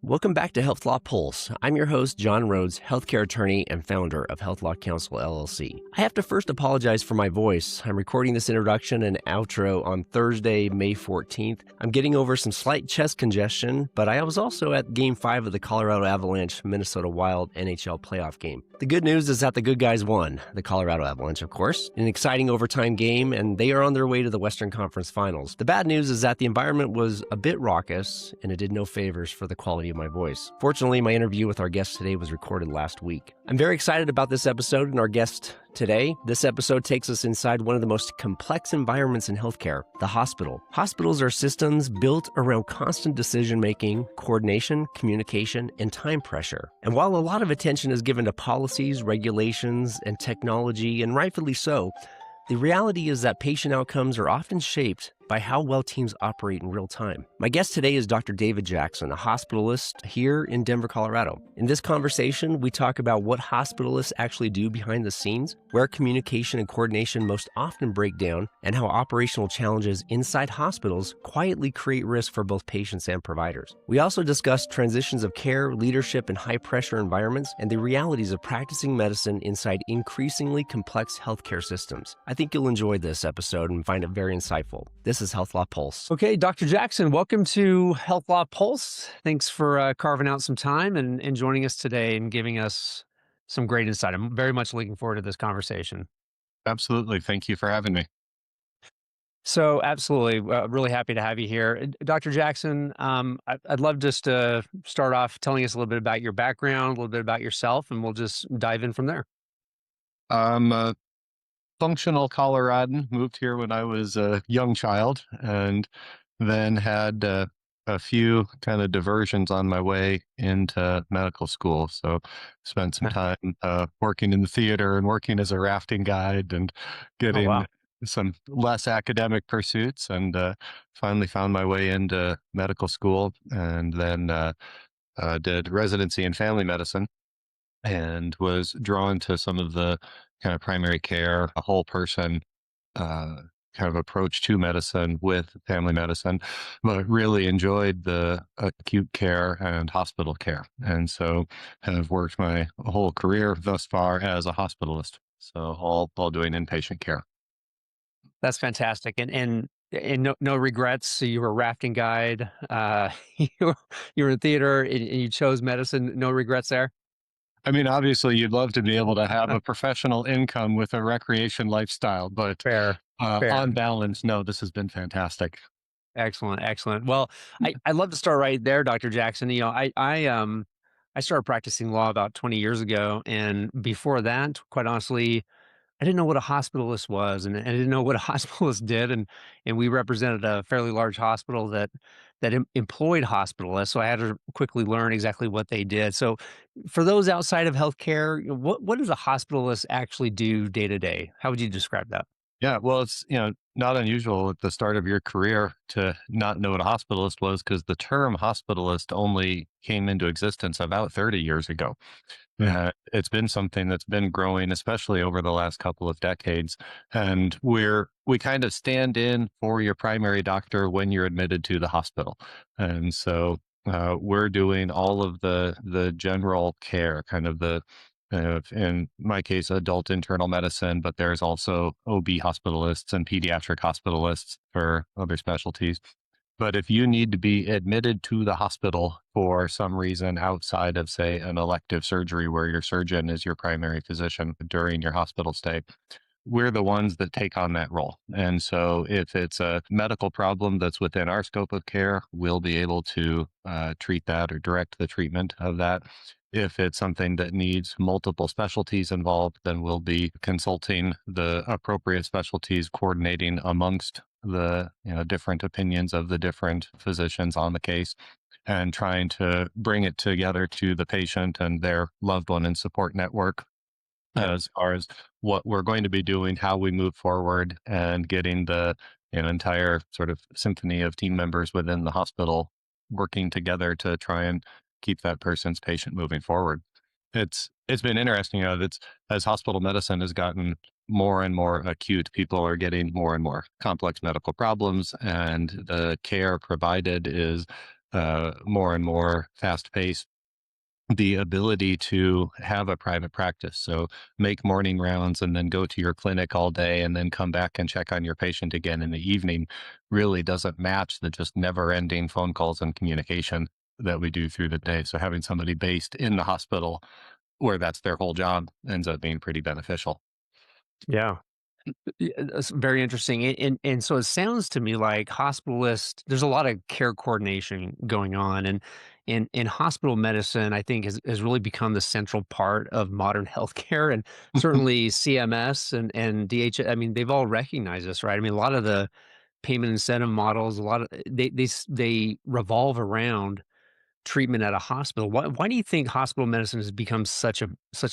Welcome back to Health Law Pulse. I'm your host, John Rhodes, healthcare attorney and founder of Health Law Counsel, LLC. I have to first apologize for my voice. I'm recording this introduction and outro on Thursday, May 14th. I'm getting over some slight chest congestion, but I was also at Game 5 of the Colorado Avalanche Minnesota Wild NHL playoff game. The good news is that the good guys won, the Colorado Avalanche, of course, in an exciting overtime game, and they are on their way to the Western Conference Finals. The bad news is that the environment was a bit raucous, and it did no favors for the quality of my voice. Fortunately, my interview with our guest today was recorded last week. I'm very excited about this episode and our guest today. This episode takes us inside one of the most complex environments in healthcare, the hospital. Hospitals are systems built around constant decision-making, coordination, communication, and time pressure. And while a lot of attention is given to policies, regulations, and technology, and rightfully so, the reality is that patient outcomes are often shaped by how well teams operate in real time. My guest today is Dr. David Jackson, a hospitalist here in Denver, Colorado. In this conversation, we talk about what hospitalists actually do behind the scenes, where communication and coordination most often break down, and how operational challenges inside hospitals quietly create risk for both patients and providers. We also discuss transitions of care, leadership in high-pressure environments, and the realities of practicing medicine inside increasingly complex healthcare systems. I think you'll enjoy this episode and find it very insightful. This is Health Law Pulse. Okay, Dr. Jackson, welcome to Health Law Pulse. Thanks for carving out some time and joining us today and giving us some great insight. I'm very much looking forward to this conversation. Absolutely. Thank you for having me. So absolutely, really happy to have you here. Dr. Jackson, I'd love just to start off telling us a little bit about your background, a little bit about yourself, and we'll just dive in from there. I'm a functional Coloradan, moved here when I was a young child, and then had a few kind of diversions on my way into medical school. So spent some time working in the theater and working as a rafting guide and Oh, getting wow. some less academic pursuits, and finally found my way into medical school, and then did residency in family medicine and was drawn to some of the kind of primary care, a whole person uh, kind of approach to medicine with family medicine, but really enjoyed the acute care and hospital care. And so have worked my whole career thus far as a hospitalist. So all doing inpatient care. That's fantastic. And no regrets. So you were a rafting guide. You you were in theater and you chose medicine. No regrets there. I mean, obviously, you'd love to be able to have a professional income with a recreation lifestyle, but Fair, fair. on balance, no, this has been fantastic. Excellent, excellent. Well, I'd love to start right there, Dr. Jackson. I started practicing law about 20 years ago, and before that, quite honestly, I didn't know what a hospitalist was, and I didn't know what a hospitalist did, and we represented a fairly large hospital that employed hospitalists, so I had to quickly learn exactly what they did. So, for those outside of healthcare, what does a hospitalist actually do day to day? How would you describe that? Yeah, well, it's not unusual at the start of your career to not know what a hospitalist was, because the term hospitalist only came into existence about 30 years ago. It's been something that's been growing, especially over the last couple of decades. And we kind of stand in for your primary doctor when you're admitted to the hospital. And so we're doing all of the general care, kind of in my case, adult internal medicine, but there's also OB hospitalists and pediatric hospitalists for other specialties. But if you need to be admitted to the hospital for some reason outside of, say, an elective surgery where your surgeon is your primary physician during your hospital stay, we're the ones that take on that role. And so if it's a medical problem that's within our scope of care, we'll be able to treat that or direct the treatment of that. If it's something that needs multiple specialties involved, then we'll be consulting the appropriate specialties, coordinating amongst the different opinions of the different physicians on the case, and trying to bring it together to the patient and their loved one and support network as far as what we're going to be doing, how we move forward, and getting the entire sort of symphony of team members within the hospital working together to try and keep that person's patient moving forward. It's been interesting. It's as hospital medicine has gotten more and more acute, people are getting more and more complex medical problems, and the care provided is more and more fast paced, the ability to have a private practice. So make morning rounds and then go to your clinic all day and then come back and check on your patient again in the evening really doesn't match the just never ending phone calls and communication that we do through the day. So having somebody based in the hospital where that's their whole job ends up being pretty beneficial. Yeah. Yeah, that's very interesting. And so it sounds to me like hospitalist, there's a lot of care coordination going on. And in hospital medicine, I think has really become the central part of modern healthcare. And certainly CMS and DH, I mean, they've all recognized this, right? I mean, a lot of the payment incentive models, a lot of they revolve around treatment at a hospital. Why do you think hospital medicine has become such a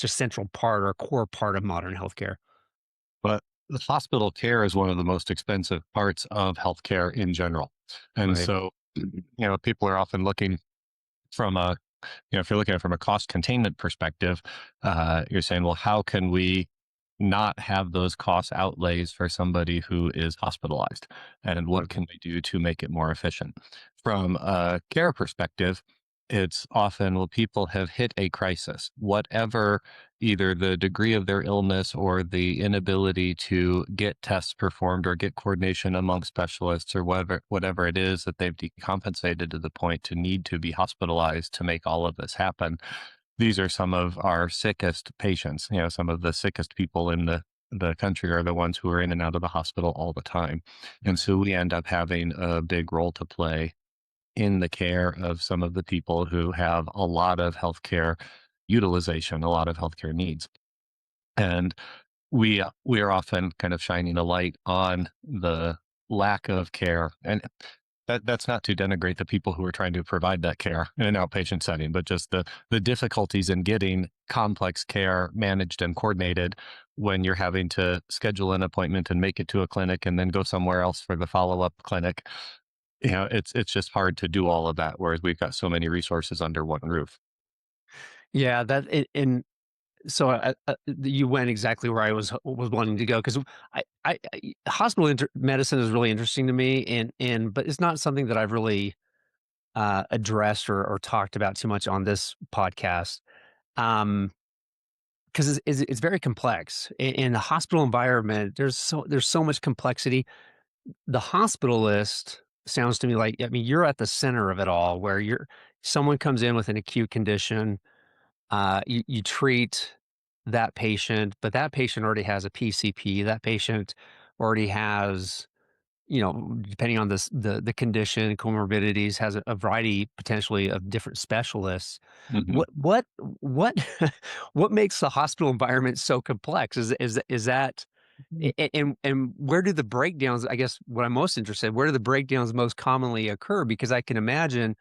central part or a core part of modern healthcare? But the hospital care is one of the most expensive parts of healthcare in general. And Right. so, people are often looking from a, if you're looking at it from a cost containment perspective, you're saying, well, how can we not have those cost outlays for somebody who is hospitalized? And what Mhm. can we do to make it more efficient? From a care perspective, it's often, well, people have hit a crisis, whatever either the degree of their illness or the inability to get tests performed or get coordination among specialists or whatever it is that they've decompensated to the point to need to be hospitalized to make all of this happen. These are some of our sickest patients. Some of the sickest people in the country are the ones who are in and out of the hospital all the time. And so we end up having a big role to play in the care of some of the people who have a lot of healthcare utilization, a lot of healthcare needs. And we are often kind of shining a light on the lack of care. And that's not to denigrate the people who are trying to provide that care in an outpatient setting, but just the difficulties in getting complex care managed and coordinated when you're having to schedule an appointment and make it to a clinic and then go somewhere else for the follow-up clinic. It's just hard to do all of that, whereas we've got so many resources under one roof. Yeah, that and so you went exactly where I was wanting to go because hospital medicine is really interesting to me, and but it's not something that I've really addressed or talked about too much on this podcast. Because it's very complex in the hospital environment. There's so much complexity. The hospitalist sounds to me like, I mean, you're at the center of it all, where someone comes in with an acute condition. You treat that patient, but that patient already has a PCP. That patient already has, depending on the condition, comorbidities, has a variety potentially of different specialists. Mhm. What what makes the hospital environment so complex? Is that and where do the breakdowns? I guess what I'm most interested, where do the breakdowns most commonly occur? Because I can imagine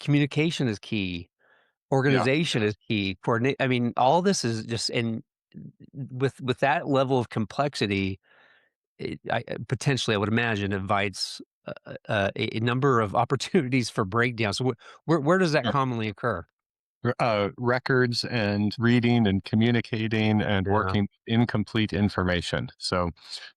communication is key. Yeah. Organization is key. Coordinate I mean, all this is just and with that level of complexity, potentially, I would imagine, invites a number of opportunities for breakdowns. So where does that commonly occur? Records and reading and communicating and Yeah, working with incomplete information. So,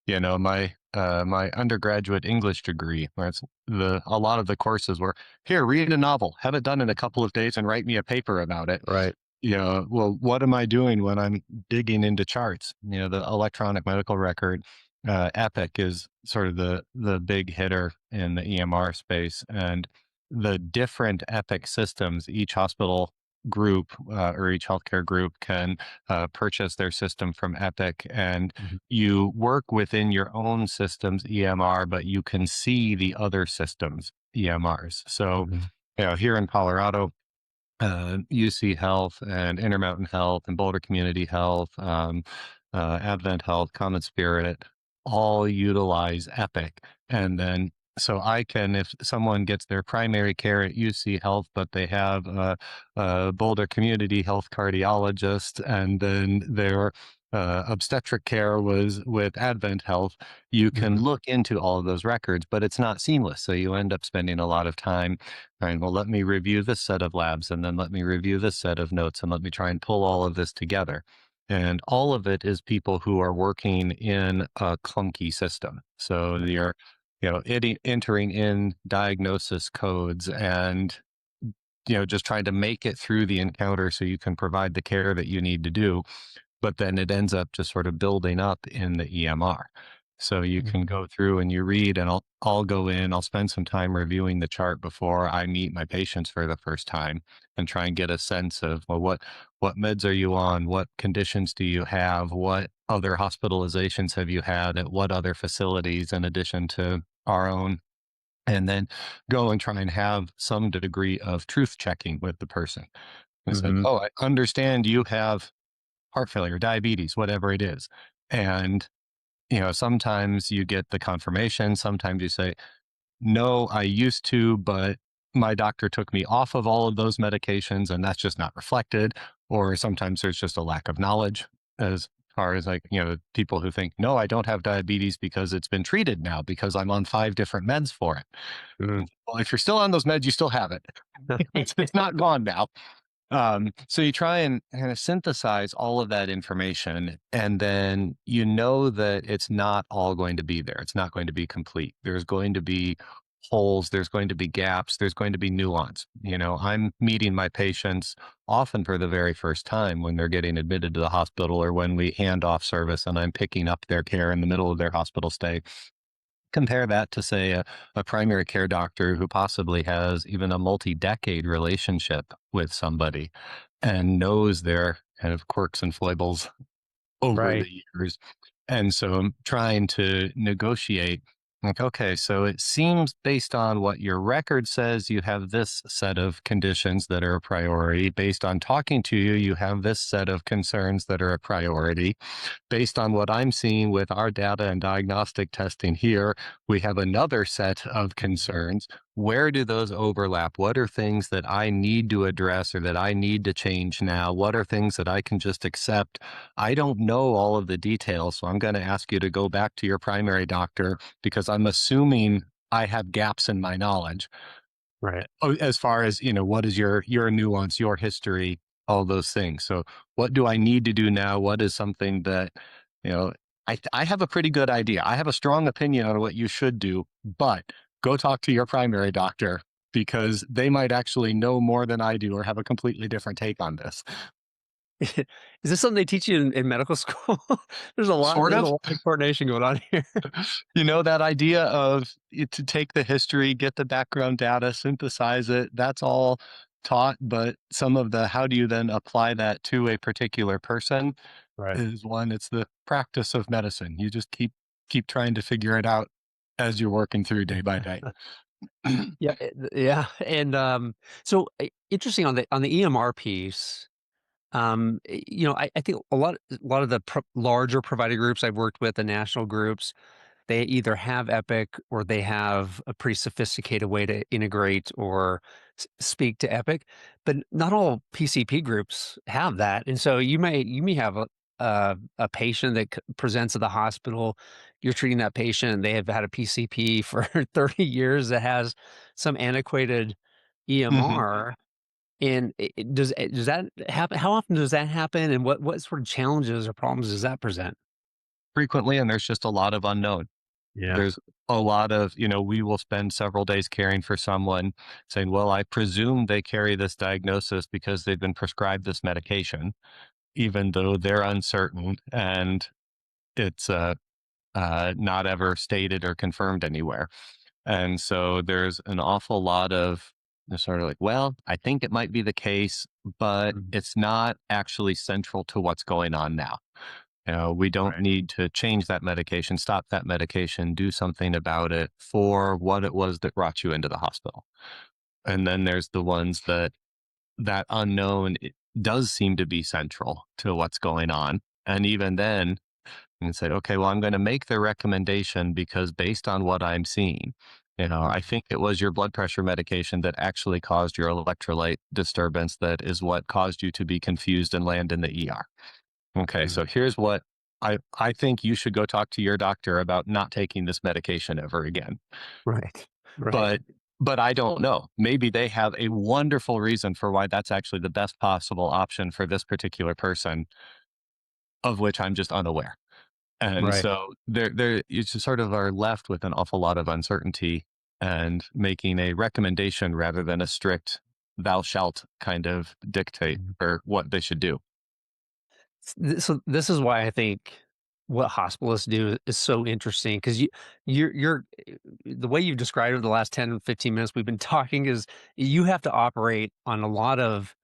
my undergraduate English degree, where it's a lot of the courses were here, read a novel, have it done in a couple of days, and write me a paper about it. right. Well, what am I doing when I'm digging into charts? The electronic medical record, Epic is sort of the big hitter in the EMR space, and the different Epic systems, each hospital group or each healthcare group can purchase their system from Epic, and Mhm, you work within your own system's EMR, but you can see the other systems' EMRs. So, mhm, here in Colorado, UC Health and Intermountain Health and Boulder Community Health, Advent Health, Common Spirit, all utilize Epic. And then, so I can, if someone gets their primary care at UC Health, but they have a Boulder Community Health cardiologist, and then their obstetric care was with Advent Health, you can mhm. look into all of those records, but it's not seamless. So you end up spending a lot of time. All right, well, let me review this set of labs and then let me review this set of notes and let me try and pull all of this together. And all of it is people who are working in a clunky system. So entering in diagnosis codes and, just trying to make it through the encounter so you can provide the care that you need to do. But then it ends up just sort of building up in the EMR. So you can Mhm. go through and you read, and I'll go in, I'll spend some time reviewing the chart before I meet my patients for the first time and try and get a sense of, well, what meds are you on? What conditions do you have? What other hospitalizations have you had at what other facilities in addition to our own? And then go and try and have some degree of truth checking with the person. And say, Mhm. oh, I understand you have heart failure, diabetes, whatever it is. And, sometimes you get the confirmation. Sometimes you say, no, I used to, but my doctor took me off of all of those medications and that's just not reflected. Or sometimes there's just a lack of knowledge as far as like, people who think, no, I don't have diabetes because it's been treated now because I'm on 5 different meds for it. Mm. Well, if you're still on those meds, you still have it. It's not gone now. So you try and kind of synthesize all of that information, and then that it's not all going to be there. It's not going to be complete. There's going to be holes, there's going to be gaps, there's going to be nuance. I'm meeting my patients often for the very first time when they're getting admitted to the hospital or when we hand off service and I'm picking up their care in the middle of their hospital stay. Compare that to, say, a primary care doctor who possibly has even a multi-decade relationship with somebody and knows their kind of quirks and foibles over Right. the years. And so I'm trying to negotiate, like, okay, so it seems based on what your record says, you have this set of conditions that are a priority. Based on talking to you, you have this set of concerns that are a priority. Based on what I'm seeing with our data and diagnostic testing here, we have another set of concerns. Where do those overlap? What are things that I need to address or that I need to change now? What are things that I can just accept? I don't know all of the details, so I'm going to ask you to go back to your primary doctor because I'm assuming I have gaps in my knowledge. Right. As far as, what is your nuance, your history, all those things. So what do I need to do now? What is something that, you know, I have a pretty good idea. I have a strong opinion on what you should do, but go talk to your primary doctor because they might actually know more than I do or have a completely different take on this. Is this something they teach you in medical school? There's a lot Sort there's a of. lot of coordination going on here. That idea of to take the history, get the background data, synthesize it, that's all taught. But some of the how do you then apply that to a particular person Right. is one, it's the practice of medicine. You just keep trying to figure it out as you're working through day by day. Yeah, yeah, and, interesting on the EMR piece, I think a lot of the larger provider groups I've worked with, the national groups, they either have Epic or they have a pretty sophisticated way to integrate or speak to Epic, but not all PCP groups have that. And so you may have a patient that presents at the hospital. You're treating that patient. They have had a PCP for 30 years that has some antiquated Mhm. EMR. And does that happen? How often does that happen? And what sort of challenges or problems does that present? Frequently, and there's just a lot of unknown. Yeah. There's a lot of, we will spend several days caring for someone saying, well, I presume they carry this diagnosis because they've been prescribed this medication, even though they're uncertain and it's not ever stated or confirmed anywhere. And so there's an awful lot of sort of like, well, I think it might be the case, but Mhm. it's not actually central to what's going on now. We don't Right. need to change that medication, stop that medication, do something about it for what it was that brought you into the hospital. And then there's the ones that unknown does seem to be central to what's going on. And even then, you can say, okay, well, I'm going to make the recommendation because based on what I'm seeing, I think it was your blood pressure medication that actually caused your electrolyte disturbance that is what caused you to be confused and land in the ER. Okay, Mhm. so here's what I think you should go talk to your doctor about not taking this medication ever again. Right. Right. But but I don't know. Maybe they have a wonderful reason for why that's actually the best possible option for this particular person, of which I'm just unaware. And Right. so there you just sort of are left with an awful lot of uncertainty and making a recommendation rather than a strict thou shalt kind of dictate Mhm. for what they should do. So this is why I think what hospitalists do is so interesting because the way you've described it the last 10 15 minutes we've been talking is you have to operate on a lot of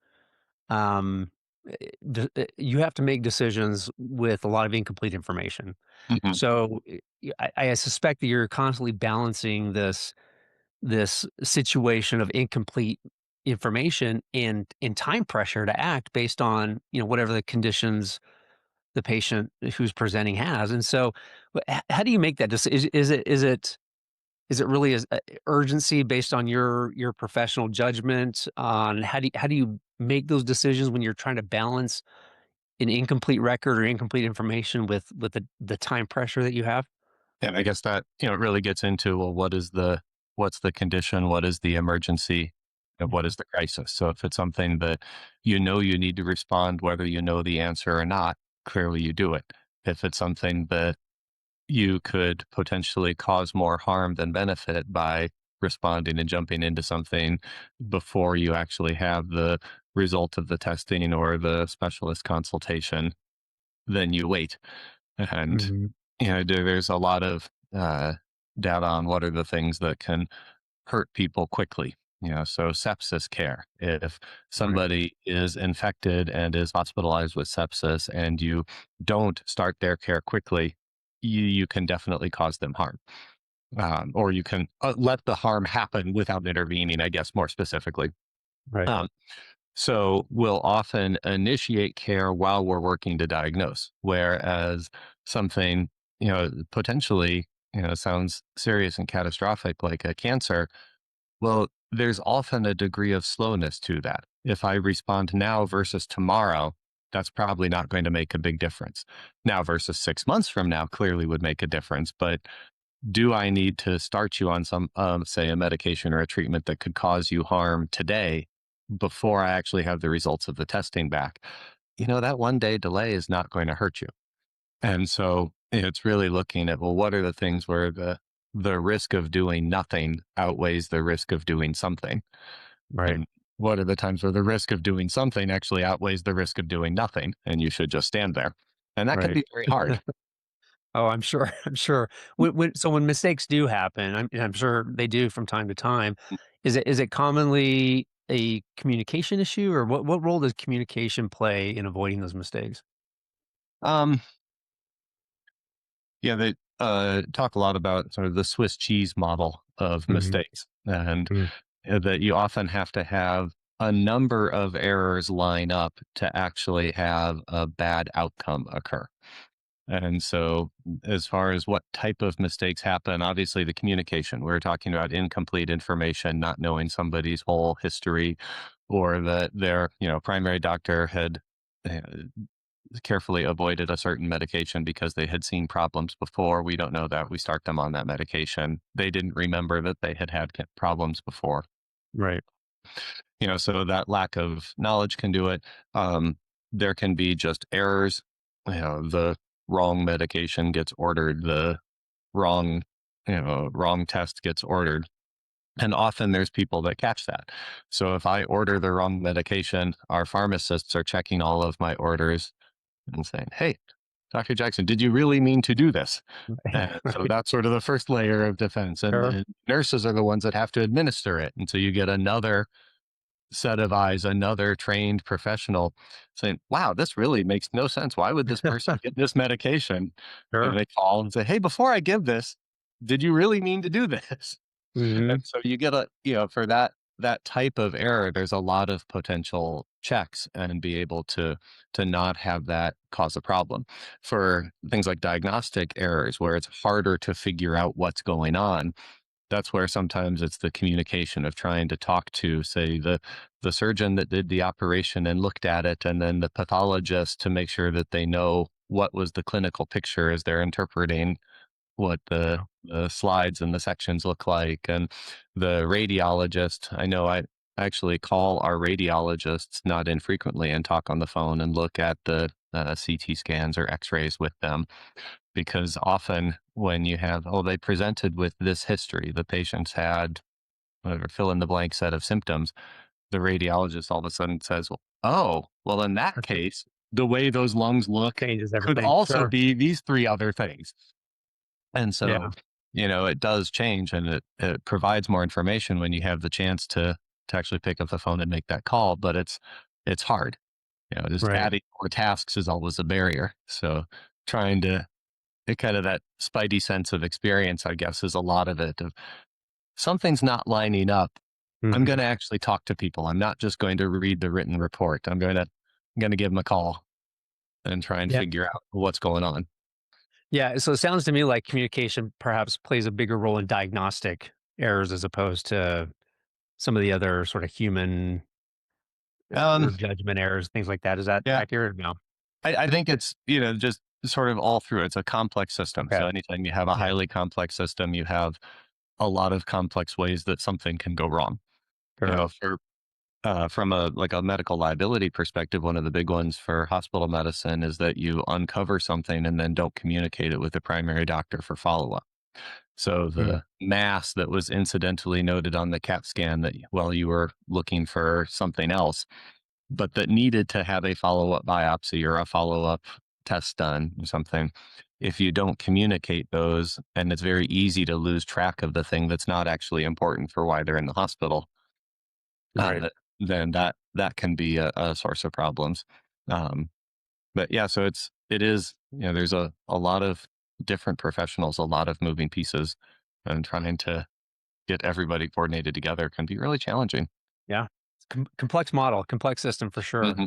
um you have to make decisions with a lot of incomplete information. Mhm. So I suspect that you're constantly balancing this situation of incomplete information and time pressure to act based on whatever the conditions the patient who's presenting has. And so how do you make that decision? Is it really urgency based on your professional judgment on how do you make those decisions when you're trying to balance an incomplete record or incomplete information with the time pressure that you have? And I guess that, it really gets into, well, what's the condition? What is the emergency? And what Mhm. is the crisis? So if it's something that you need to respond, whether you know the answer or not, clearly you do it. If it's something that you could potentially cause more harm than benefit by responding and jumping into something before you actually have the result of the testing or the specialist consultation, then you wait. And Mhm. there's a lot of uh, data on what are the things that can hurt people quickly. So sepsis care. If Right. somebody is infected and is hospitalized with sepsis and you don't start their care quickly, you can definitely cause them harm. Or you can let the harm happen without intervening, I guess, more specifically. Right. Um, so we'll often initiate care while we're working to diagnose, whereas something, potentially, sounds serious and catastrophic like a cancer. Well, there's often a degree of slowness to that. If I respond now versus tomorrow, that's probably not going to make a big difference. Now versus 6 months from now clearly would make a difference. But do I need to start you on some, say, a medication or a treatment that could cause you harm today before I actually have the results of the testing back? That 1 day delay is not going to hurt you. And so it's really looking at, well, what are the things where the risk of doing nothing outweighs the risk of doing something? Right. And what are the times where the risk of doing something actually outweighs the risk of doing nothing? And you should just stand there. And that can Right. be very hard. Oh, I'm sure. I'm sure. When mistakes do happen, I'm sure they do from time to time. Is it commonly a communication issue, or what role does communication play in avoiding those mistakes? Um, yeah, they talk a lot about sort of the Swiss cheese model of Mhm. mistakes, and Mm. that you often have to have a number of errors line up to actually have a bad outcome occur. And so, as far as what type of mistakes happen, obviously the communication, we're talking about incomplete information, not knowing somebody's whole history, or that their, primary doctor had uh, carefully avoided a certain medication because they had seen problems before. We don't know that. We start them on that medication. They didn't remember that they had had problems before. Right. So that lack of knowledge can do it. There can be just errors. The wrong medication gets ordered, the wrong, wrong test gets ordered. And often there's people that catch that. So if I order the wrong medication, our pharmacists are checking all of my orders and saying, "Hey, Dr. Jackson, did you really mean to do this?" And so Right. that's sort of the first layer of defense. And, Sure. and nurses are the ones that have to administer it. And so you get another set of eyes, another trained professional saying, "Wow, this really makes no sense. Why would this person get this medication?" And Sure. they call and say, "Hey, before I give this, did you really mean to do this?" And Mhm. so you get for that type of error, there's a lot of potential checks and be able to not have that cause a problem. For things like diagnostic errors, where it's harder to figure out what's going on, that's where sometimes it's the communication of trying to talk to, say, the surgeon that did the operation and looked at it, and then the pathologist to make sure that they know what was the clinical picture as they're interpreting what Yeah. the slides and the sections look like. And the radiologist, I know I actually call our radiologists not infrequently and talk on the phone and look at the CT scans or x-rays with them. because often when you have, oh, they presented with this history, the patient's had whatever fill in the blank set of symptoms, the radiologist all of a sudden says, well, oh, well, in that case, the way those lungs look Changes could everything. also Sure. be these three other things. And Yeah. so, it does change, and it provides more information when you have the chance to actually pick up the phone and make that call. But it's hard. Just Right. adding more tasks is always a barrier. So trying to get kind of that spidey sense of experience, I guess, is a lot of it. Of something's not lining up. I'm Mhm. going to actually talk to people. I'm not just going to read the written report. I'm going to give them a call and try and Yeah. figure out what's going on. Yeah. So it sounds to me like communication perhaps plays a bigger role in diagnostic errors as opposed to some of the other sort of human or Um, judgment errors, things like that. Is that yeah, accurate or no? I think it's, just sort of all through. It's a complex system. Okay. So anytime you have a Yeah. highly complex system, you have a lot of complex ways that something can go wrong. Sure. From a medical liability perspective, one of the big ones for hospital medicine is that you uncover something and then don't communicate it with the primary doctor for follow-up. So Mm. the mass that was incidentally noted on the CAT scan that while you were looking for something else, but that needed to have a follow-up biopsy or a follow-up test done or something. If you don't communicate those, and it's very easy to lose track of the thing that's not actually important for why they're in the hospital, Right. uh, then that can be a source of problems. Um, but yeah, so it is, there's a lot of different professionals, a lot of moving pieces, and trying to get everybody coordinated together can be really challenging. Yeah. It's complex model, complex system for sure. Hmm.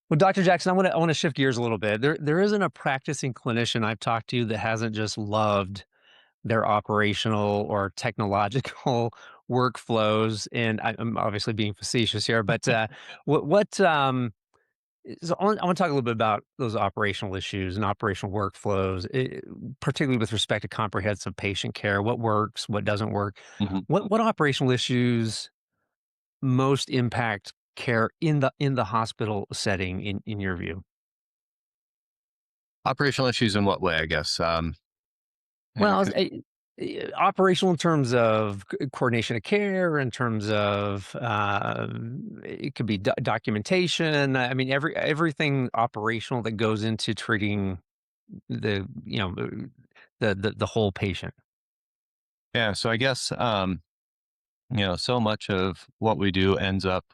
Well, Dr. Jackson, I want to shift gears a little bit. There isn't a practicing clinician I've talked to that hasn't just loved their operational or technological workflows. And I'm obviously being facetious here, but what so I want to talk a little bit about those operational issues and operational workflows, particularly with respect to comprehensive patient care. What works, what doesn't work? Hmm. What operational issues most impact care in the hospital setting in your view? Operational issues in what way? I guess. Well, 'Cause, operational in terms of coordination of care, in terms of it could be documentation. I mean, everything operational that goes into treating the the whole patient. yeah. So I guess so much of what we do ends up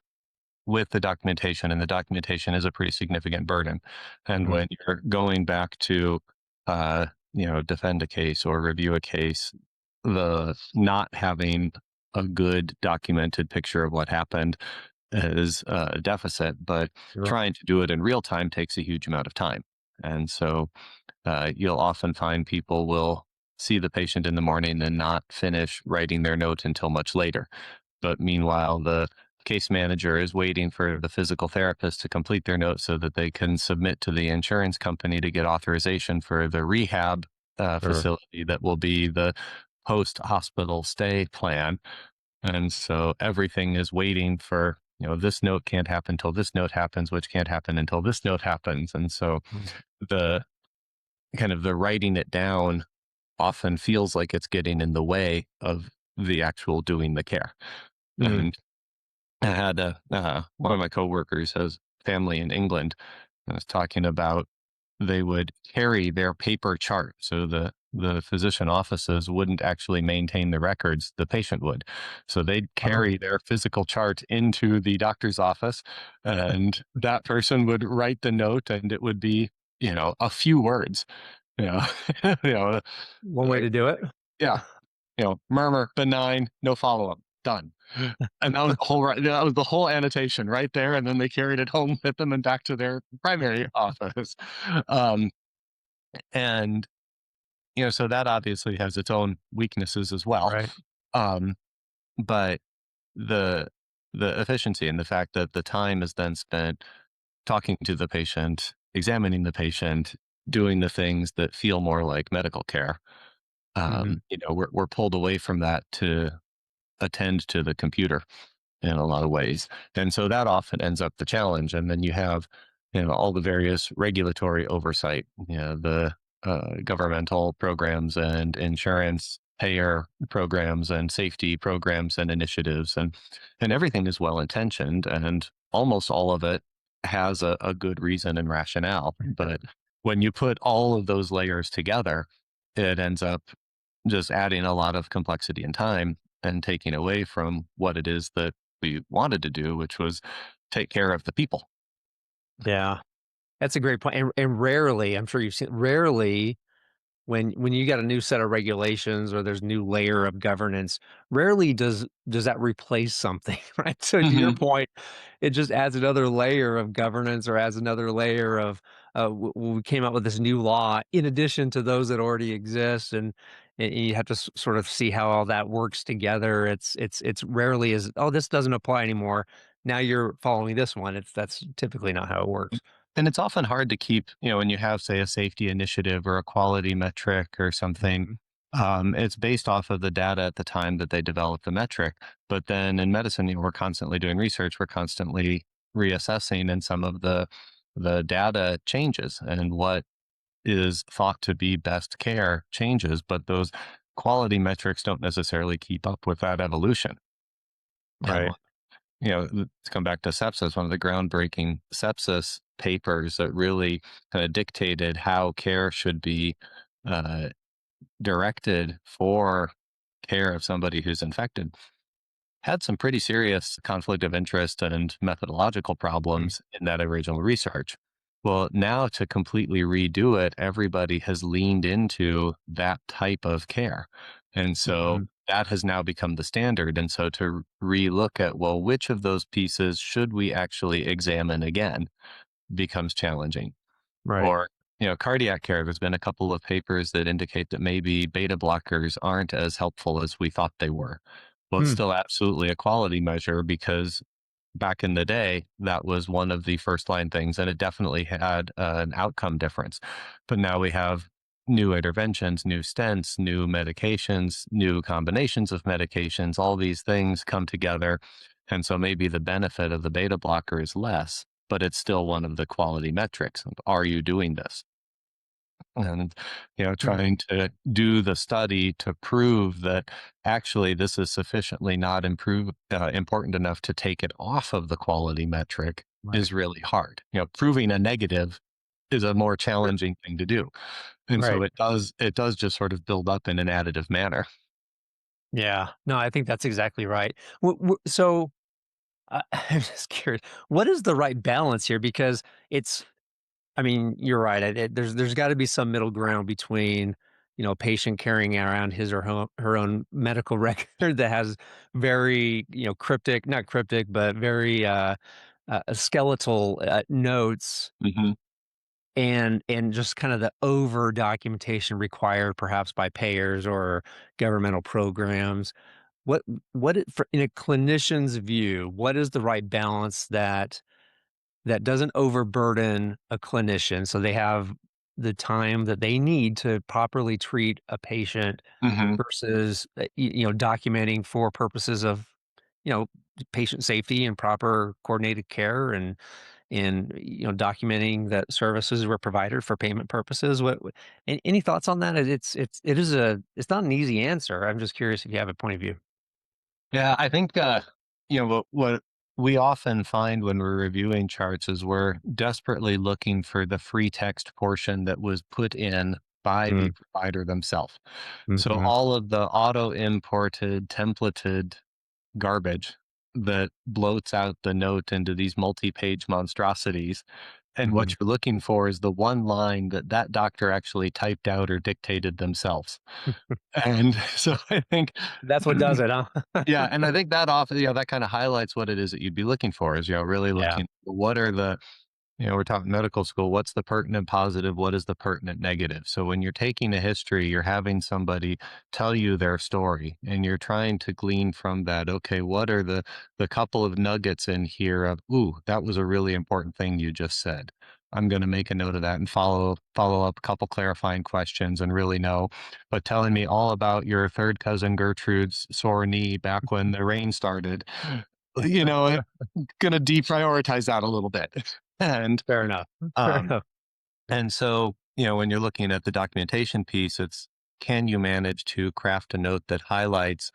with the documentation, and the documentation is a pretty significant burden. And Mhm. when you're going back to, defend a case or review a case, the not having a good documented picture of what happened is a deficit, but Sure. trying to do it in real time takes a huge amount of time. And so you'll often find people will see the patient in the morning and not finish writing their note until much later. But meanwhile, the case manager is waiting for the physical therapist to complete their note so that they can submit to the insurance company to get authorization for the rehab Sure. facility that will be the post hospital stay plan. And so everything is waiting for, this note can't happen until this note happens, which can't happen until this note happens. And so Mm. the kind of the writing it down often feels like it's getting in the way of the actual doing the care. Mm. And I had one of my coworkers has family in England. I was talking about they would carry their paper chart, so the physician offices wouldn't actually maintain the records; the patient would. So they'd Wow. carry their physical chart into the doctor's office, and that person would write the note, and it would be a few words. You know, you know, One way like to do it. yeah, murmur, benign, no follow-up, done. And that was the whole annotation right there, and then they carried it home with them and back to their primary office. Um, and, so that obviously has its own weaknesses as well. Right. Um, but the the efficiency and the fact that the time is then spent talking to the patient, examining the patient, doing the things that feel more like medical care, Mhm. we're pulled away from that to attend to the computer in a lot of ways. And so that often ends up the challenge. And then you have, all the various regulatory oversight, the governmental programs and insurance payer programs and safety programs and initiatives, and everything is well intentioned, and almost all of it has a good reason and rationale. But when you put all of those layers together, it ends up just adding a lot of complexity and time and taking away from what it is that we wanted to do, which was take care of the people. Yeah. That's a great point. And rarely, I'm sure you've seen, rarely when you got a new set of regulations or there's a new layer of governance, rarely does that replace something, right? So to your Hmm. point, it just adds another layer of governance or adds another layer of we came out with this new law in addition to those that already exist, and you have to sort of see how all that works together. It's rarely is, oh, this doesn't apply anymore. Now you're following this one. That's typically not how it works. And it's often hard to keep, when you have, say, a safety initiative or a quality metric or something, Mhm. it's based off of the data at the time that they develop the metric. But then in medicine, we're constantly doing research, we're constantly reassessing, and some of the data changes, and what is thought to be best care changes, but those quality metrics don't necessarily keep up with that evolution. Right. To come back to sepsis, one of the groundbreaking sepsis papers that really kind of dictated how care should be uh, directed for care of somebody who's infected had some pretty serious conflict of interest and methodological problems in that original research. Well, now to completely redo it, everybody has leaned into that type of care. And so Mm-hmm. that has now become the standard. And so to relook at, well, which of those pieces should we actually examine again becomes challenging. Right. Or, cardiac care, there's been a couple of papers that indicate that maybe beta blockers aren't as helpful as we thought they were. Well, it's Hmm. still absolutely a quality measure because back in the day, that was one of the first line things, and it definitely had an outcome difference. But now we have new interventions, new stents, new medications, new combinations of medications, all these things come together. And so maybe the benefit of the beta blocker is less, but it's still one of the quality metrics. Are you doing this? And Hmm. trying to do the study to prove that actually this is sufficiently not important enough to take it off of the quality metric Right. is really hard. Proving a negative is a more Sure. challenging thing to do, and so Right. it does just sort of build up in an additive manner. Yeah. No, I think that's exactly right. So I'm just curious, what is the right balance here? Because it's, I mean, you're right. There's got to be some middle ground between, a patient carrying around his or her own medical record that has very, cryptic, not cryptic, but very skeletal notes, Hmm. and just kind of the over documentation required perhaps by payers or governmental programs. What in a clinician's view, what is the right balance that doesn't overburden a clinician, so they have the time that they need to properly treat a patient Hmm. versus documenting for purposes of you know patient safety and proper coordinated care, and documenting that services were provided for payment purposes. Any thoughts on that? It's not an easy answer. I'm just curious if you have a point of view. Yeah, I think what we often find when we're reviewing charts is we're desperately looking for the free text portion that was put in by the Mm, provider themselves. So mhm, all of the auto imported templated garbage that bloats out the note into these multi-page monstrosities, and what mhm. you're looking for is the one line that that doctor actually typed out or dictated themselves. And so I think That's what does it, huh? yeah, and I think that often, that kind of highlights what it is that you'd be looking for is, really Yeah. looking, what are the, we're talking medical school, what's the pertinent positive? What is the pertinent negative? So when you're taking a history, you're having somebody tell you their story and you're trying to glean from that, okay, what are the couple of nuggets in here of, ooh, that was a really important thing you just said. I'm going to make a note of that and follow up a couple clarifying questions and really know. But telling me all about your third cousin Gertrude's sore knee back when the rain started, I'm going to deprioritize that a little bit. And Fair enough. Fair um, enough. and so when you're looking at the documentation piece, it's can you manage to craft a note that highlights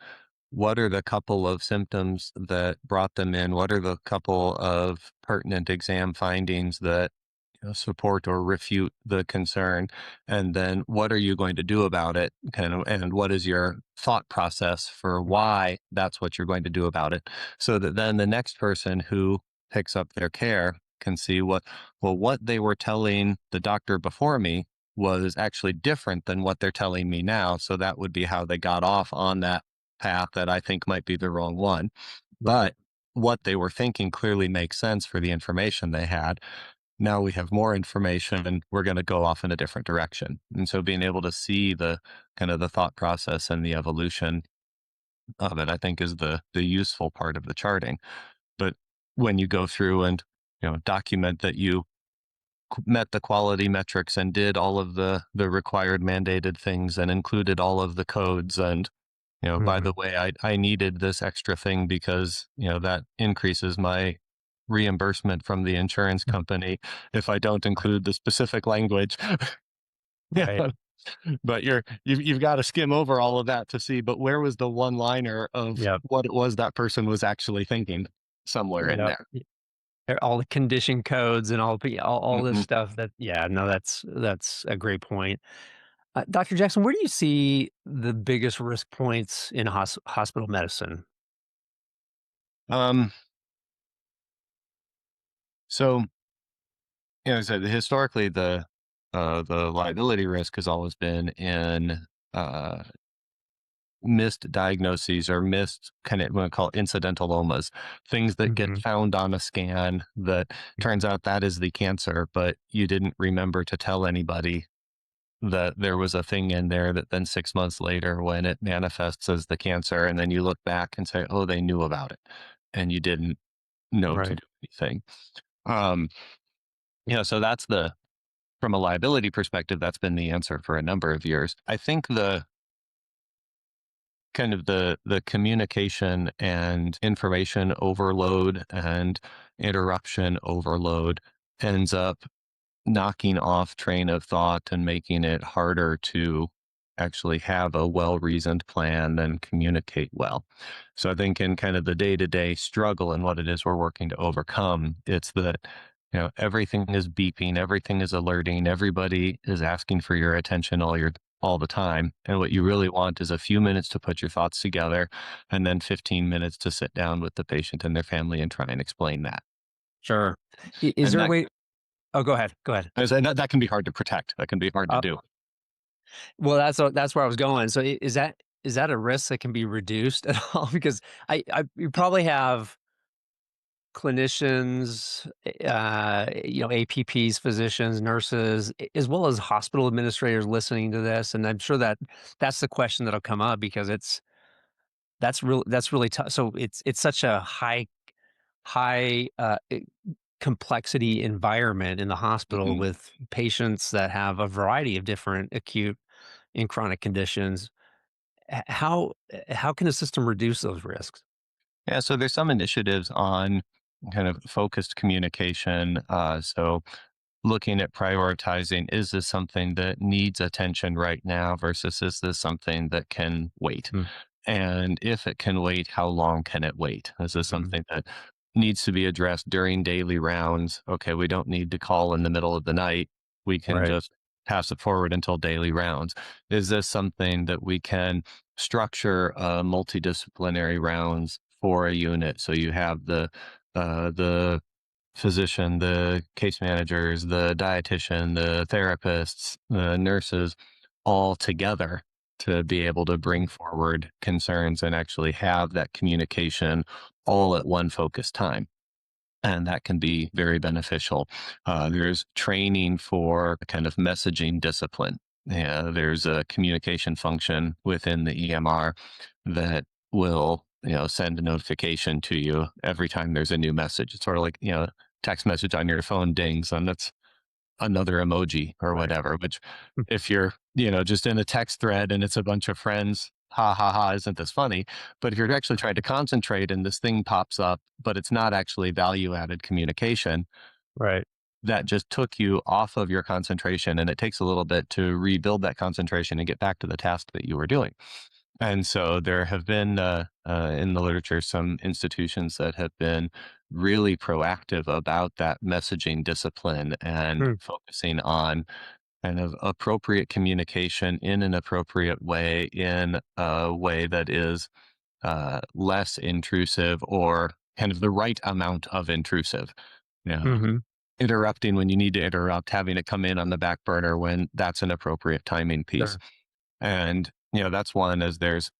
what are the couple of symptoms that brought them in? What are the couple of pertinent exam findings that support or refute the concern? And then what are you going to do about it? And what is your thought process for why that's what you're going to do about it? So that then the next person who picks up their care can see what they were telling the doctor before me was actually different than what they're telling me now. So that would be how they got off on that path that I think might be the wrong one. Right. But what they were thinking clearly makes sense for the information they had. Now we have more information and we're going to go off in a different direction. And so being able to see the kind of the thought process and the evolution of it, I think is the useful part of the charting. But when you go through and document that you met the quality metrics and did all of the required mandated things and included all of the codes and by Mhm. the way, I needed this extra thing because that increases my reimbursement from the insurance company if I don't include the specific language. Yeah, Right. but you've got to skim over all of that to see, but where was the one liner of Yep. what it was that person was actually thinking somewhere in Yep. there. All the condition codes and all this Mhm. stuff that, yeah, no, that's a great point. Dr. Jackson, where do you see the biggest risk points in hospital medicine? Um, so so historically the liability risk has always been in uh missed diagnoses or missed kind of what I call incidentalomas, things that get Mhm. found on a scan that turns out that is the cancer, but you didn't remember to tell anybody that there was a thing in there that then 6 months later when it manifests as the cancer and then you look back and say, oh, they knew about it and you didn't know to Right. do anything. Um, so that's from a liability perspective, that's been the answer for a number of years. I think the kind of the communication and information overload and interruption overload ends up knocking off train of thought and making it harder to actually have a well-reasoned plan and communicate well. So I think in kind of the day-to-day struggle and what it is we're working to overcome, it's that everything is beeping, everything is alerting, everybody is asking for your attention all the time. And what you really want is a few minutes to put your thoughts together and then 15 minutes to sit down with the patient and their family and try and explain that. Sure. Is And there a that way? Oh, go ahead. Go ahead. and that can be hard to protect. That can be hard to Uh, do. well, that's where I was going. So is that a risk that can be reduced at all? Because you probably have clinicians, APPs, physicians, nurses, as well as hospital administrators listening to this, and I'm sure that's the question that'll come up because that's really tough. So it's such a high complexity environment in the hospital Mhm. with patients that have a variety of different acute and chronic conditions. How can a system reduce those risks? Yeah, so there's some initiatives on kind of focused communication. So looking at prioritizing, is this something that needs attention right now versus is this something that can wait? Mm, And if it can wait, how long can it wait? Is this mhm. something that needs to be addressed during daily rounds? Okay, we don't need to call in the middle of the night. We can Right. just pass it forward until daily rounds. Is this something that we can structure multidisciplinary rounds for a unit? So you have the physician, the case managers, the dietitian, the therapists, the nurses, all together to be able to bring forward concerns and actually have that communication all at one focused time. And that can be very beneficial. There's training for kind of messaging discipline. Yeah, there's a communication function within the EMR that will, send a notification to you every time there's a new message. It's sort of like, text message on your phone dings and that's another emoji or Right. whatever, which if you're, just in a text thread and it's a bunch of friends, ha ha ha, isn't this funny? But if you're actually trying to concentrate and this thing pops up, but it's not actually value added communication, Right. that just took you off of your concentration. And it takes a little bit to rebuild that concentration and get back to the task that you were doing. And so there have been in the literature some institutions that have been really proactive about that messaging discipline and Mm. focusing on kind of appropriate communication in an appropriate way, in a way that is less intrusive or kind of the right amount of intrusive. You know, Hmm. interrupting when you need to interrupt, having it come in on the back burner when that's an appropriate timing piece. Sure. And, that's one as there's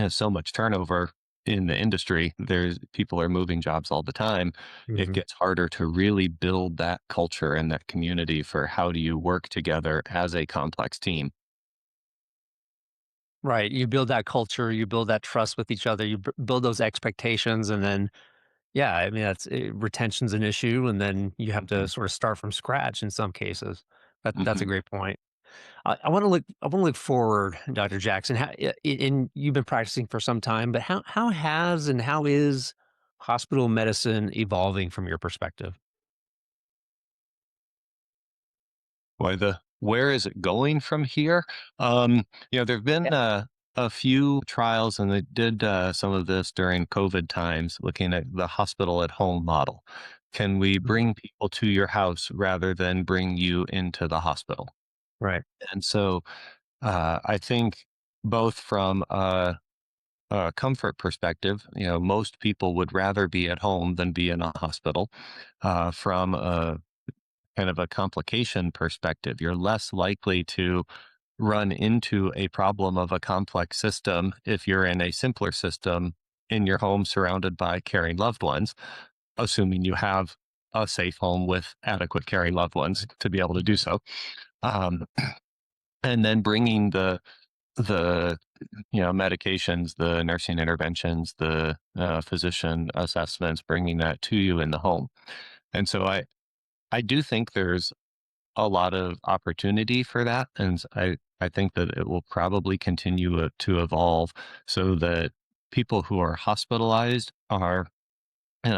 so much turnover in the industry. There's people are moving jobs all the time. It Hmm. gets harder to really build that culture and that community for how do you work together as a complex team. Right. You build that culture, you build that trust with each other, you build those expectations, and then yeah, I mean retention's an issue, and then you have to Mhm. sort of start from scratch in some cases. That's a Mhm. great point. I want to look. I want to look forward, Dr. Jackson. And you've been practicing for some time, but how has and how is hospital medicine evolving from your perspective? Why the where is it going from here? There've Yeah. been a few trials, and they did some of this during COVID times, looking at the hospital at home model. Can we Mhm. bring people to your house rather than bring you into the hospital? Right. And so I think both from a comfort perspective, most people would rather be at home than be in a hospital. From a kind of a complication perspective, you're less likely to run into a problem of a complex system if you're in a simpler system in your home surrounded by caring loved ones, assuming you have a safe home with adequate caring loved ones to be able to do so. Um, and then bringing the medications, the nursing interventions, the physician assessments, bringing that to you in the home. And so I do think there's a lot of opportunity for that, and I think that it will probably continue to evolve so that people who are hospitalized are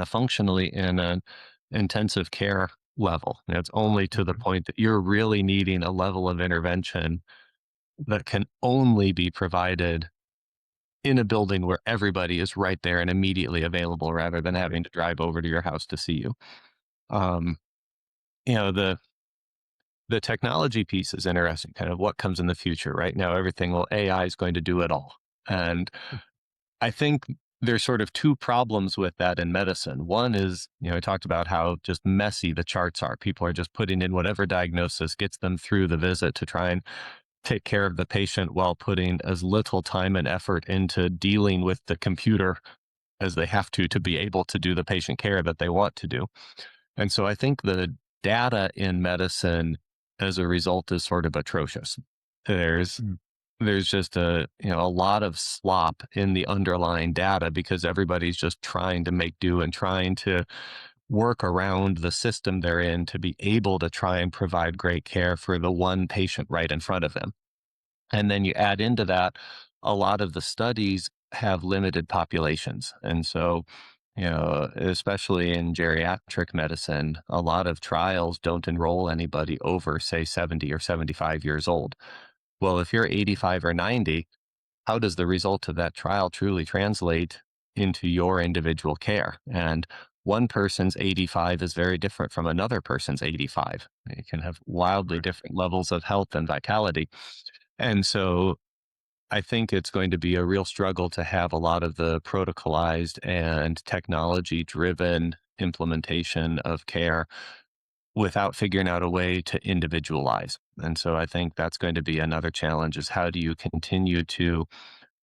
functionally in an intensive care level. And it's only to the Mhm. point that you're really needing a level of intervention that can only be provided in a building where everybody is right there and immediately available rather than Right. having to drive over to your house to see you. Um, you know, the technology piece is interesting, kind of what comes in the future. Right now, everything, well, AI is going to do it all. And I think there's sort of two problems with that in medicine. One is, I talked about how just messy the charts are. People are just putting in whatever diagnosis gets them through the visit to try and take care of the patient while putting as little time and effort into dealing with the computer as they have to be able to do the patient care that they want to do. And so I think the data in medicine as a result is sort of atrocious. There's Mm. there's just a lot of slop in the underlying data because everybody's just trying to make do and trying to work around the system they're in to be able to try and provide great care for the one patient right in front of them. And then you add into that, a lot of the studies have limited populations. And so, especially in geriatric medicine, a lot of trials don't enroll anybody over, say, 70 or 75 years old. Well, if you're 85 or 90, how does the result of that trial truly translate into your individual care? And one person's 85 is very different from another person's 85. You can have wildly Right. different levels of health and vitality. And so I think it's going to be a real struggle to have a lot of the protocolized and technology driven implementation of care without figuring out a way to individualize. And so I think that's going to be another challenge is how do you continue to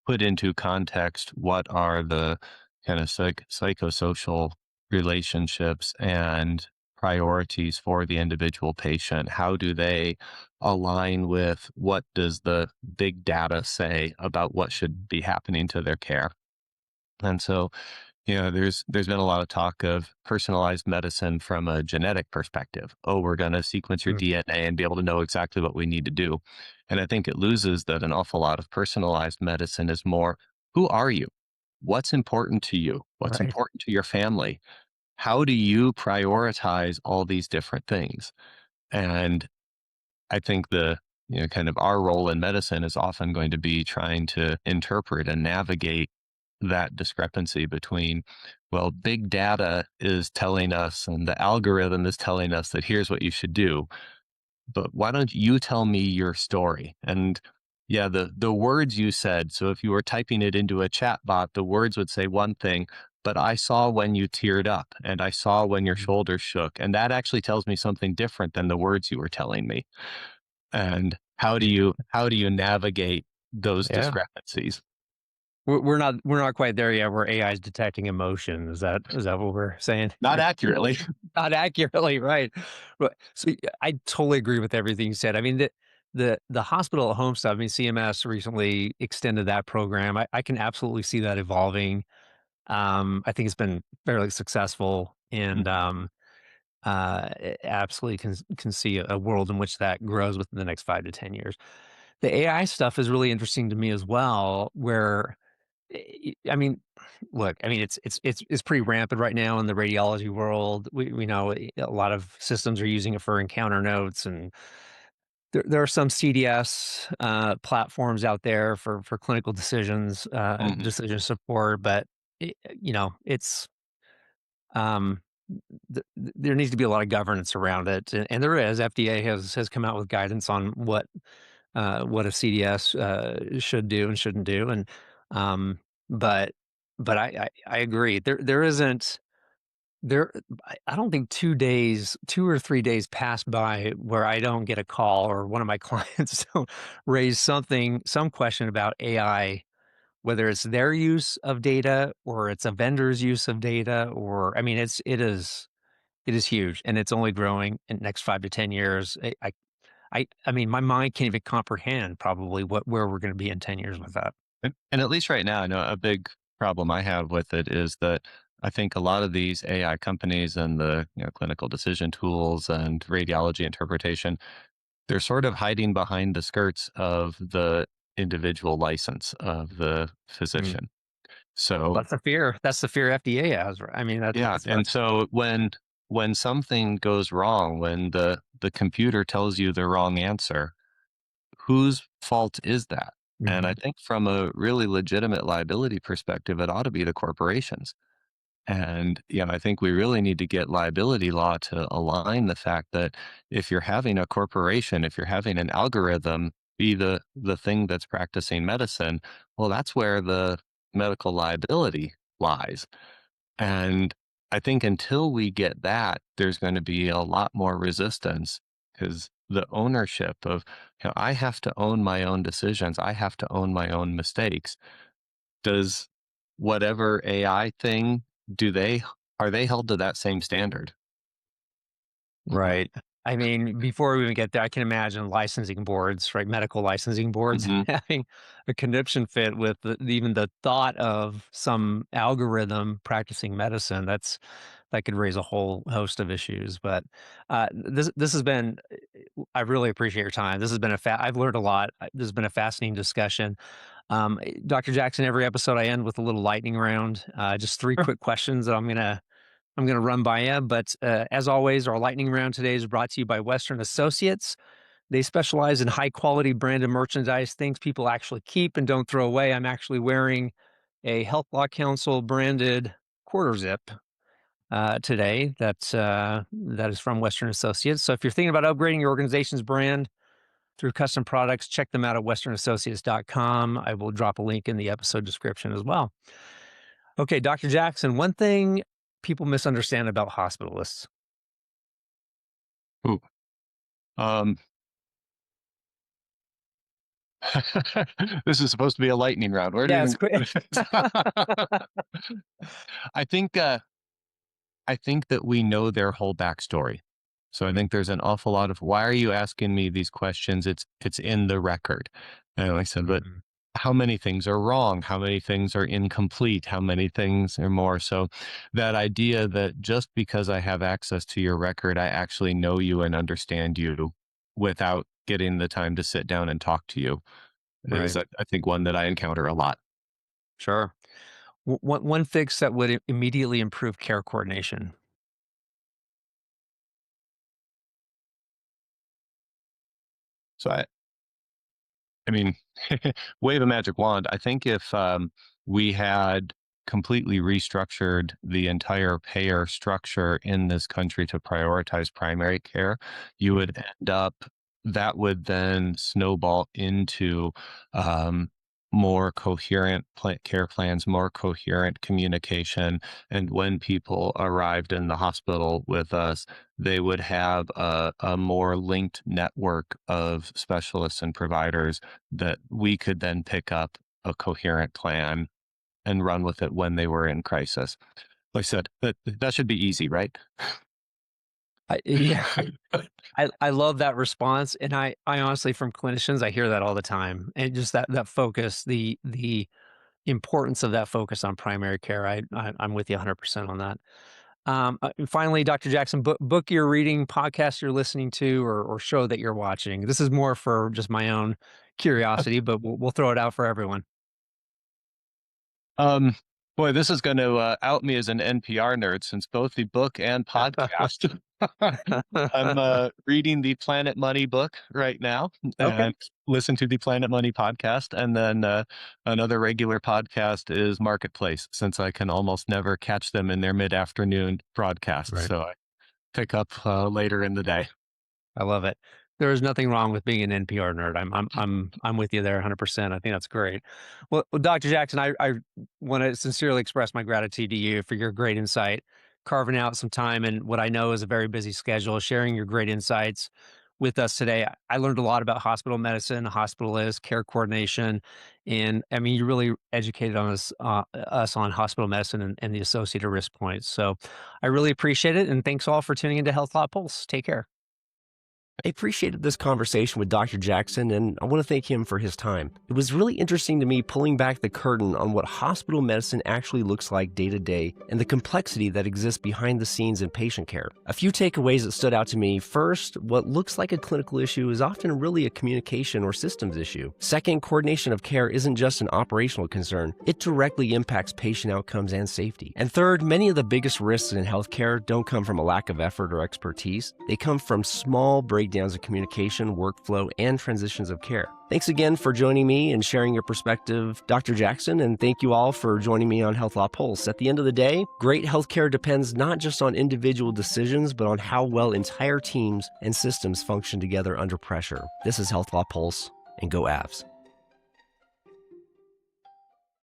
put into context what are the kind of psychosocial relationships and priorities for the individual patient? How do they align with what does the big data say about what should be happening to their care? And so, there's been a lot of talk of personalized medicine from a genetic perspective. Oh, we're going to sequence your Mm. DNA and be able to know exactly what we need to do. And I think it loses that an awful lot of personalized medicine is more, who are you? What's important to you? What's Right. important to your family? how do you prioritize all these different things? And I think kind of our role in medicine is often going to be trying to interpret and navigate that discrepancy between, well, big data is telling us and the algorithm is telling us that here's what you should do, but why don't you tell me your story? And yeah, the words you said. So if you were typing it into a chat bot, the words would say one thing, but I saw when you teared up and I saw when your Mhm. shoulders shook. And that actually tells me something different than the words you were telling me. And how do you navigate those Yeah. discrepancies? We're not quite there yet where AI is detecting emotion. Is that what we're saying? Not accurately. Not accurately, right? But so I totally agree with everything you said. I mean, the hospital at home stuff. I mean, CMS recently extended that program. I can absolutely see that evolving. I think it's been fairly successful, and Mhm. absolutely can see a world in which that grows within the next 5 to 10 years. The AI stuff is really interesting to me as well, where I mean, look, I mean, it's pretty rampant right now in the radiology world. We know a lot of systems are using it for encounter notes, and there are some CDS platforms out there for clinical Mhm. decision support. But it's there needs to be a lot of governance around it, and there is. FDA has come out with guidance on what a CDS should do and shouldn't do, and um, but I agree. There isn't there. I don't think 2 days, 2 or 3 days pass by where I don't get a call or one of my clients don't raise some question about AI, whether it's their use of data or it's a vendor's use of data, or I mean, it is huge, and it's only growing in the next 5 to 10 years. I mean, my mind can't even comprehend probably where we're gonna be in 10 years with that. And at least right now, I know a big problem I have with it is that I think a lot of these AI companies and the clinical decision tools and radiology interpretation, they're sort of hiding behind the skirts of the individual license of the Mm. physician. So That's the fear. That's the fear FDA has, I mean, yeah, that's what and so when something goes wrong, when the computer tells you the wrong answer, whose fault is that? And I Mhm. think from a really legitimate liability perspective, it ought to be the corporations. And I think we really need to get liability law to align the fact that if you're having a corporation, if you're having an algorithm be the thing that's practicing medicine, well, that's where the medical liability lies. And I think until we get that, there's going to be a lot more resistance because the ownership of, I have to own my own decisions. I have to own my own mistakes. Does whatever AI thing, do they, are they held to that same standard? Right. I mean, before we even get there, I can imagine licensing boards, right? Medical licensing boards Hmm. having a conniption fit with even the thought of some algorithm practicing medicine. That could raise a whole host of issues. But this has been. I really appreciate your time. This has been I've learned a lot. This has been a fascinating discussion. Dr. Jackson, every episode I end with a little lightning round. Just three Sure. quick questions that I'm gonna run by you. But as always, our lightning round today is brought to you by Western Associates. They specialize in high quality branded merchandise, things people actually keep and don't throw away. I'm actually wearing a Health Law Council branded quarter zip today. That is from Western Associates. So if you're thinking about upgrading your organization's brand through custom products, check them out at westernassociates.com. I will drop a link in the episode description as well. Okay, Dr. Jackson, one thing people misunderstand about hospitalists. Ooh. Um, this is supposed to be a lightning round. Where do we Yeah, even it's quick. I think I think that we know their whole backstory. So I think there's an awful lot of why are you asking me these questions? It's in the record. And like I said, but Mhm. how many things are wrong? How many things are incomplete? How many things are more? So that idea that just because I have access to your record, I actually know you and understand you without getting the time to sit down and talk to you is, Right. I think, one that I encounter a lot. Sure. One fix that would immediately improve care coordination. So I mean, wave a magic wand. I think if we had completely restructured the entire payer structure in this country to prioritize primary care, you would end up, that would then snowball into more coherent care plans, more coherent communication. And when people arrived in the hospital with us, they would have a more linked network of specialists and providers that we could then pick up a coherent plan and run with it when they were in crisis. Like I said, that should be easy, right? Yeah, I love that response, and I honestly, from clinicians, I hear that all the time, and just that focus, the importance of that focus on primary care. I'm with you 100% on that. And finally, Dr. Jackson, book you're reading, podcast you're listening to, or show that you're watching. This is more for just my own curiosity, but we'll throw it out for everyone. Um, Boy, this is going to out me as an NPR nerd, since both the book and podcast. I'm reading the Planet Money book right now, Okay. and listen to the Planet Money podcast. And then another regular podcast is Marketplace, since I can almost never catch them in their mid-afternoon broadcasts. Right. So I pick up later in the day. I love it. There is nothing wrong with being an NPR nerd. I'm with you there 100%. I think that's great. Well, Dr. Jackson, I want to sincerely express my gratitude to you for your great insight, carving out some time in what I know is a very busy schedule, sharing your great insights with us today. I learned a lot about hospital medicine, hospitalist, care coordination, and I mean, you really educated on us on hospital medicine and the associated risk points. So I really appreciate it, and thanks all for tuning into Health Law Pulse. Take care. I appreciated this conversation with Dr. Jackson, and I want to thank him for his time. It was really interesting to me pulling back the curtain on what hospital medicine actually looks like day to day and the complexity that exists behind the scenes in patient care. A few takeaways that stood out to me. First, what looks like a clinical issue is often really a communication or systems issue. Second, coordination of care isn't just an operational concern. It directly impacts patient outcomes and safety. And third, many of the biggest risks in healthcare don't come from a lack of effort or expertise. They come from small breakdowns of communication, workflow, and transitions of care. Thanks again for joining me and sharing your perspective, Dr. Jackson, and thank you all for joining me on Health Law Pulse. At the end of the day, great healthcare depends not just on individual decisions, but on how well entire teams and systems function together under pressure. This is Health Law Pulse, and go Avs.